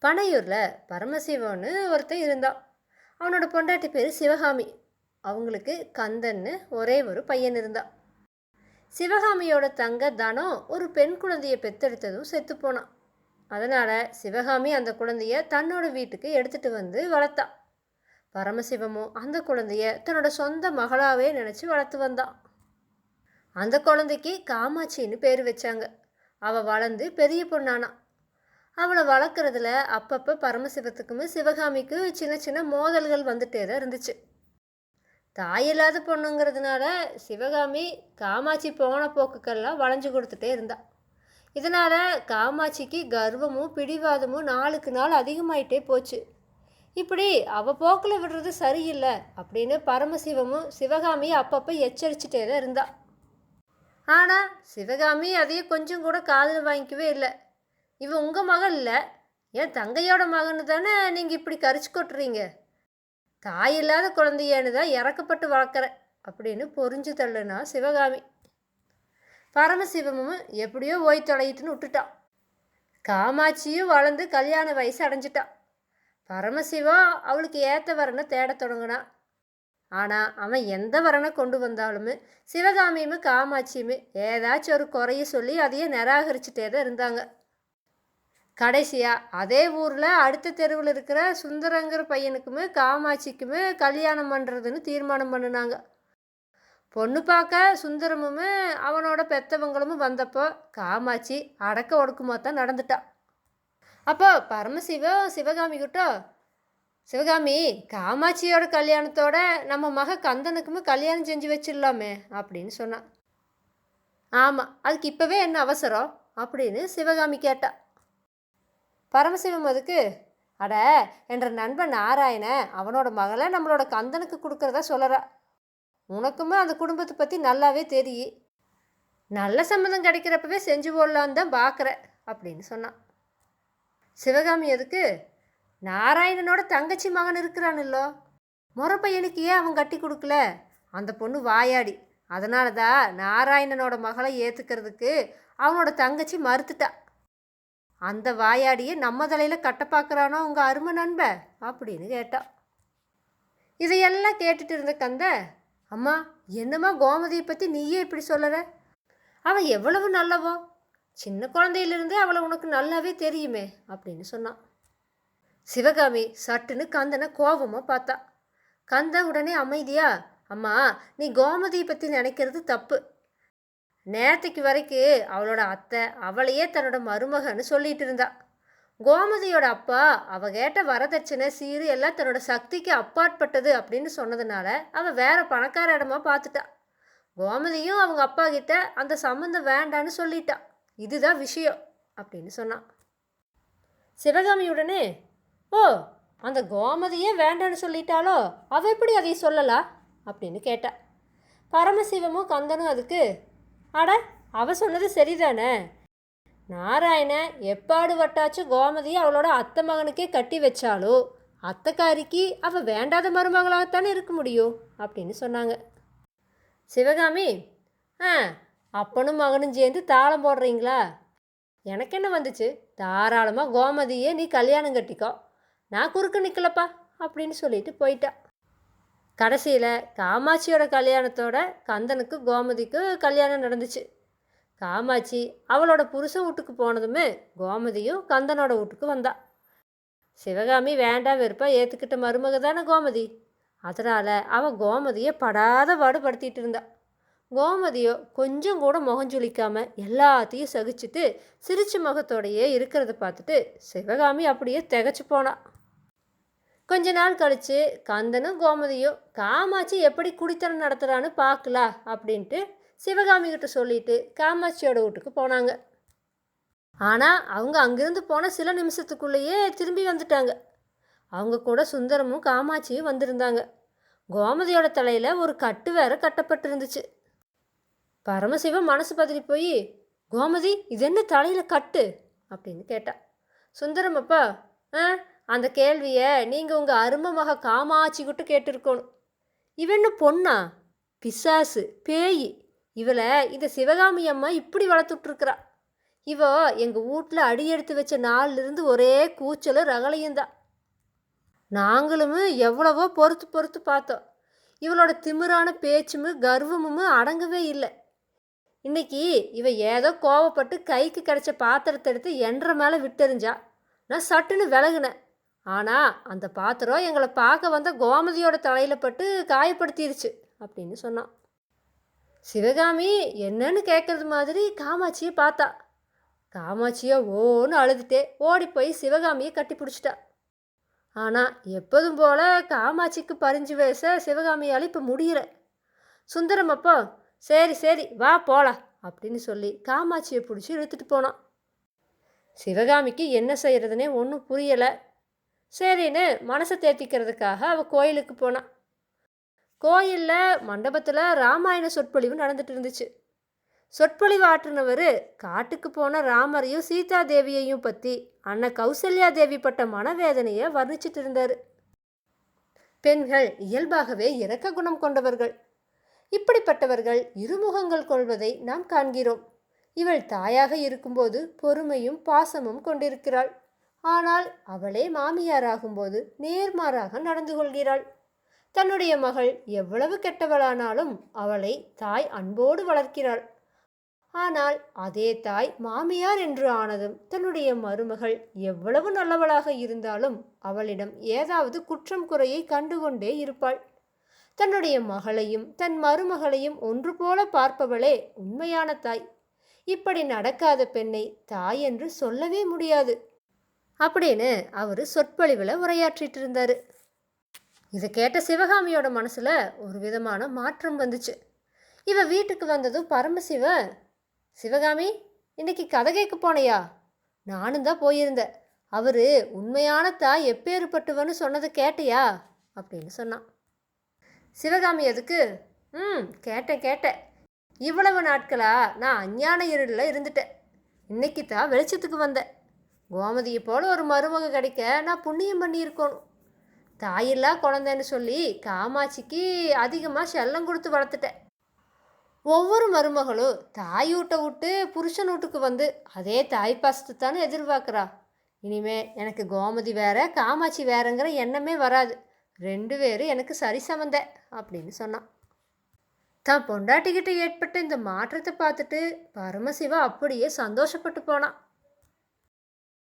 பனையூரில் பரமசிவன்னு ஒருத்தன் இருந்தான். அவனோட பொண்டாட்டி பேர் சிவகாமி. அவங்களுக்கு கந்தன்னு ஒரே ஒரு பையன் இருந்தான். சிவகாமியோட தங்க தனம் ஒரு பெண் குழந்தையை பெத்தெடுத்ததும் செத்து போனான். அதனால் சிவகாமி அந்த குழந்தைய தன்னோட வீட்டுக்கு எடுத்துகிட்டு வந்து வளர்த்தான். பரமசிவமும் அந்த குழந்தைய தன்னோட சொந்த மகளாகவே நினச்சி வளர்த்து வந்தான். அந்த குழந்தைக்கு காமாட்சின்னு பேர் வச்சாங்க. அவள் வளர்ந்து பெரிய பொண்ணானா. அவளை வளர்க்குறதுல அப்பப்போ பரமசிவத்துக்குமே சிவகாமிக்கும் சின்ன சின்ன மோதல்கள் வந்துட்டே தான் இருந்துச்சு. தாயில்லாத பொண்ணுங்கிறதுனால சிவகாமி காமாட்சி போன போக்குக்கெல்லாம் வளைஞ்சு கொடுத்துட்டே இருந்தா. இதனால் காமாட்சிக்கு கர்வமும் பிடிவாதமும் நாளுக்கு நாள் அதிகமாயிட்டே போச்சு. இப்படி அவள் போக்கில் விடுறது சரியில்லை அப்படின்னு பரமசிவமும் சிவகாமியை அப்பப்போ எச்சரிச்சுட்டே தான் இருந்தா. ஆனால் சிவகாமி அதையும் கொஞ்சம் கூட காதில் வாங்கிக்கவே இல்லை. இவன் உங்கள் மகள் இல்லை, என் தங்கையோட மகன்னு தானே நீங்கள் இப்படி கரிச்சு கொட்டுறீங்க. தாயில்லாத குழந்தையன்னு தான் இறக்கப்பட்டு வளர்க்குற அப்படின்னு பொறிஞ்சு தள்ளுனா சிவகாமி. பரமசிவமும் எப்படியோ ஓய் தொலையிட்டுன்னு விட்டுட்டான். காமாட்சியும் வளர்ந்து கல்யாண வயசு அடைஞ்சிட்டான். பரமசிவம் அவளுக்கு ஏற்ற வரனை தேட தொடங்கினான். ஆனால் அவன் எந்த வரனை கொண்டு வந்தாலுமே சிவகாமியுமே காமாட்சியுமே ஏதாச்சும் ஒரு குறைய சொல்லி அதையே நிராகரிச்சுட்டே தான் இருந்தாங்க. கடைசியாக அதே ஊரில் அடுத்த தெருவில் இருக்கிற சுந்தரங்கிற பையனுக்குமே காமாட்சிக்குமே கல்யாணம் பண்ணுறதுன்னு தீர்மானம் பண்ணினாங்க. பொண்ணு பார்க்க சுந்தரமுமே அவனோட பெத்தவங்களும் வந்தப்போ காமாட்சி அடக்க ஒடுக்குமா தான் நடந்துட்டான். அப்போ பரமசிவம் சிவகாமி கிட்ட, சிவகாமி காமாட்சியோட கல்யாணத்தோட நம்ம மக கந்தனுக்குமே கல்யாணம் செஞ்சு வச்சிடலாமே அப்படின்னு சொன்னான். ஆமாம், அதுக்கு இப்போவே என்ன அவசரம் அப்படின்னு சிவகாமி கேட்டா. பரமசிவம் அதுக்கு, அட என்ற நண்பன் நாராயண அவனோட மகளை நம்மளோட கந்தனுக்கு கொடுக்கறதா சொல்லறா. உனக்குமே அந்த குடும்பத்தை பற்றி நல்லாவே தெரியும். நல்ல சம்மந்தம் கிடைக்கிறப்பவே செஞ்சு போடலான்னு தான் பார்க்குற அப்படின்னு சொன்னான். சிவகாமி அதுக்கு, நாராயணனோட தங்கச்சி மகன் இருக்கிறான்ல்லோ, முறை பையனுக்கு ஏன் அவன் கட்டி கொடுக்கல? அந்த பொண்ணு வாயாடி, அதனால தான் நாராயணனோட மகளை ஏற்றுக்கிறதுக்கு அவனோட தங்கச்சி மறுத்துட்டா. அந்த வாயாடியை நம்ம தலையில் கட்ட பார்க்குறானோ உங்கள் அருமை நண்ப அப்படின்னு கேட்டான். இதையெல்லாம் கேட்டுட்டு இருந்த கந்த, அம்மா என்னம்மா கோமதியை பற்றி நீயே இப்படி சொல்லற? அவள் எவ்வளவு நல்லவோ, சின்ன குழந்தையிலிருந்தே அவளை உனக்கு நல்லாவே தெரியுமே அப்படின்னு சொன்னான். சிவகாமி சட்டுன்னு கந்தனை கோபமாக பார்த்தா. கந்த உடனே அமைதியா, அம்மா நீ கோமதியை பற்றி நினைக்கிறது தப்பு. நேற்றுக்கு வரைக்கும் அவளோட அத்தை அவளையே தன்னோட மருமகன்னு சொல்லிட்டு இருந்தா. கோமதியோட அப்பா அவ கேட்ட வரதட்சணை சீரு எல்லாம் தன்னோட சக்திக்கு அப்பாற்பட்டது அப்படின்னு சொன்னதுனால அவள் வேற பணக்கார இடமா பார்த்துட்டா. கோமதியும் அவங்க அப்பா கிட்ட அந்த சம்மந்தம் வேண்டான்னு சொல்லிட்டா. இதுதான் விஷயம் அப்படின்னு சொன்னான். சிவகாமியுடனே, ஓ அந்த கோமதியே வேண்டான்னு சொல்லிட்டாலோ, அவள் எப்படி அதையும் சொல்லலா அப்படின்னு கேட்டா. பரமசிவமும் கந்தனும் அதுக்கு, அட அவ சொன்னது சரிதானே, நாராயண எப்பாடு வட்டாச்சும் கோமதியை அவளோட அத்தை மகனுக்கே கட்டி வச்சாலோ அத்தைக்காரிக்கு அவள் வேண்டாத மருமகளாகத்தானே இருக்க முடியும் அப்படின்னு சொன்னாங்க. சிவகாமி, அப்பனும் மகனும் சேர்ந்து தாளம் போடுறீங்களா? எனக்கு என்ன வந்துச்சு, தாராளமாக கோமதியே நீ கல்யாணம் கட்டிக்கோ, நான் குறுக்க நிற்கலப்பா அப்படின்னு சொல்லிட்டு போயிட்டா. கடைசியில் காமாட்சியோட கல்யாணத்தோட கந்தனுக்கு கோமதிக்கு கல்யாணம் நடந்துச்சு. காமாட்சி அவளோட புருஷன் வீட்டுக்கு போனதுமே கோமதியும் கந்தனோட வீட்டுக்கு வந்தா. சிவகாமி வேண்டாம் வெறுப்பா ஏற்றுக்கிட்ட மருமக தானே கோமதி. அதனால் அவள் கோமதியை படாத பாடுபடுத்திட்டு இருந்தா. கோமதியோ கொஞ்சம் கூட முகஞ்சொலிக்காமல் எல்லாத்தையும் சகிச்சுட்டு சிரிச்சு முகத்தோடையே இருக்கிறத பார்த்துட்டு சிவகாமி அப்படியே திகச்சு போனா. கொஞ்ச நாள் கழித்து கந்தனும் கோமதியும் காமாட்சி எப்படி குடித்தனம் நடத்துகிறான்னு பார்க்கலாம் அப்படின்ட்டு சிவகாமி கிட்ட சொல்லிட்டு காமாட்சியோட வீட்டுக்கு போனாங்க. ஆனால் அவங்க அங்கிருந்து போன சில நிமிஷத்துக்குள்ளேயே திரும்பி வந்துட்டாங்க. அவங்க கூட சுந்தரமும் காமாட்சியும் வந்திருந்தாங்க. கோமதியோட தலையில் ஒரு கட்டு வேற கட்டப்பட்டிருந்துச்சு. பரமசிவம் மனசு பதறி போய், கோமதி இது என்ன தலையில் கட்டு அப்படின்னு கேட்டா. சுந்தரம் அப்பா, அந்த கேள்வியை நீங்கள் உங்கள் அருமை மக காமாட்சி கிட்ட கேட்டிருக்கணும். இவன்னு பொண்ணா, பிசாசு பேய், இவளை இந்த சிவகாமி அம்மா இப்படி வளர்த்துட்ருக்குறா. இவ எங்கள் வீட்டில் அடி எடுத்து வச்ச நாள்லேருந்து ஒரே கூச்சலும் ரகளையும் தான். நாங்களும் எவ்வளவோ பொறுத்து பொறுத்து பார்த்தோம். இவளோட திமிரான பேச்சும் கர்வமும் அடங்கவே இல்லை. இன்னைக்கு இவ ஏதோ கோவப்பட்டு கைக்கு கிடைச்ச பாத்திரத்தை எடுத்து என்ற மேலே விட்டெறிஞ்சா. நான் சட்டுன்னு விலகுனேன். ஆனால் அந்த பாத்திரம் எங்களை பார்க்க வந்த கோமதியோட தலையில் பட்டு காயப்படுத்திருச்சு அப்படின்னு சொன்னான். சிவகாமி என்னன்னு கேட்குறது மாதிரி காமாட்சியை பார்த்தா. காமாட்சியை ஓன்னு அழுதுட்டே ஓடி போய் சிவகாமியை கட்டி பிடிச்சிட்டா. ஆனால் எப்போதும் போல காமாட்சிக்கு பறிஞ்சு பேச சிவகாமியால் இப்போ முடியல. சுந்தரம் அப்போ சரி சரி வா போகலாம் அப்படின்னு சொல்லி காமாட்சியை பிடிச்சி இழுத்துட்டு போனான். சிவகாமிக்கு என்ன செய்கிறதுனே ஒன்றும் புரியலை. சரின்னு மனசை தேத்திக்கிறதுக்காக அவள் கோயிலுக்கு போனான். கோயிலில் மண்டபத்தில் ராமாயண சொற்பொழிவு நடந்துட்டு இருந்துச்சு. சொற்பொழிவு ஆற்றினவர் காட்டுக்கு போன ராமரையும் சீதா தேவியையும் பற்றி அண்ணன் கௌசல்யா தேவி பட்ட மனவேதனையை வர்ணிச்சிட்டு இருந்தார். பெண்கள் இயல்பாகவே இரக்க குணம் கொண்டவர்கள். இப்படிப்பட்டவர்கள் இருமுகங்கள் கொள்வதை நாம் காண்கிறோம். இவள் தாயாக இருக்கும்போது பொறுமையும் பாசமும் கொண்டிருக்கிறாள். ஆனால் அவளே மாமியாராகும்போது நேர்மாறாக நடந்து கொள்கிறாள். தன்னுடைய மகள் எவ்வளவு கெட்டவளானாலும் அவளை தாய் அன்போடு வளர்க்கிறாள். ஆனால் அதே தாய் மாமியார் என்று ஆனதும் தன்னுடைய மருமகள் எவ்வளவு நல்லவளாக இருந்தாலும் அவளிடம் ஏதாவது குற்றம் குறையை கண்டுகொண்டே இருப்பாள். தன்னுடைய மகளையும் தன் மருமகளையும் ஒன்று போல பார்ப்பவளே உண்மையான தாய். இப்படி நடக்காத பெண்ணை தாய் என்று சொல்லவே முடியாது அப்படின்னு அவர் சொற்பொழிவில் உரையாற்றிட்டு இருந்தார். இதை கேட்ட சிவகாமியோட மனசில் ஒரு விதமான மாற்றம் வந்துச்சு. இவ வீட்டுக்கு வந்ததும் பரமசிவன், சிவகாமி இன்னைக்கு கதை கேட்க போனையா? நானும் தான் போயிருந்தேன். அவர் உண்மையான தாய் எப்பேறுபட்டுவன்னு சொன்னதை கேட்டியா அப்படின்னு சொன்னான். சிவகாமி அதுக்கு கேட்டேன். இவ்வளவு நாட்களாக நான் அஞ்ஞான இருளில் இருந்துட்டேன். இன்னைக்கு தான் வெளிச்சத்துக்கு வந்தேன். கோமதியை போல் ஒரு மருமக கிடைக்க நான் புண்ணியம் பண்ணியிருக்கணும். தாயில்லா குழந்தைன்னு சொல்லி காமாட்சிக்கு அதிகமாக செல்லம் கொடுத்து வளர்த்துட்டேன். ஒவ்வொரு மருமகளும் தாய் வீட்டை விட்டு புருஷன் வீட்டுக்கு வந்து அதே தாய் பாசத்தை தானே எதிர்பார்க்குறா. இனிமே எனக்கு கோமதி வேற காமாட்சி வேறங்கிற எண்ணமே வராது. 2 பேரும் எனக்கு சரி சமந்த அப்படின்னு சொன்னான். தான் பொண்டாட்டிக்கிட்ட ஏற்பட்ட இந்த மாற்றத்தை பார்த்துட்டு பரமசிவா அப்படியே சந்தோஷப்பட்டு போனான்.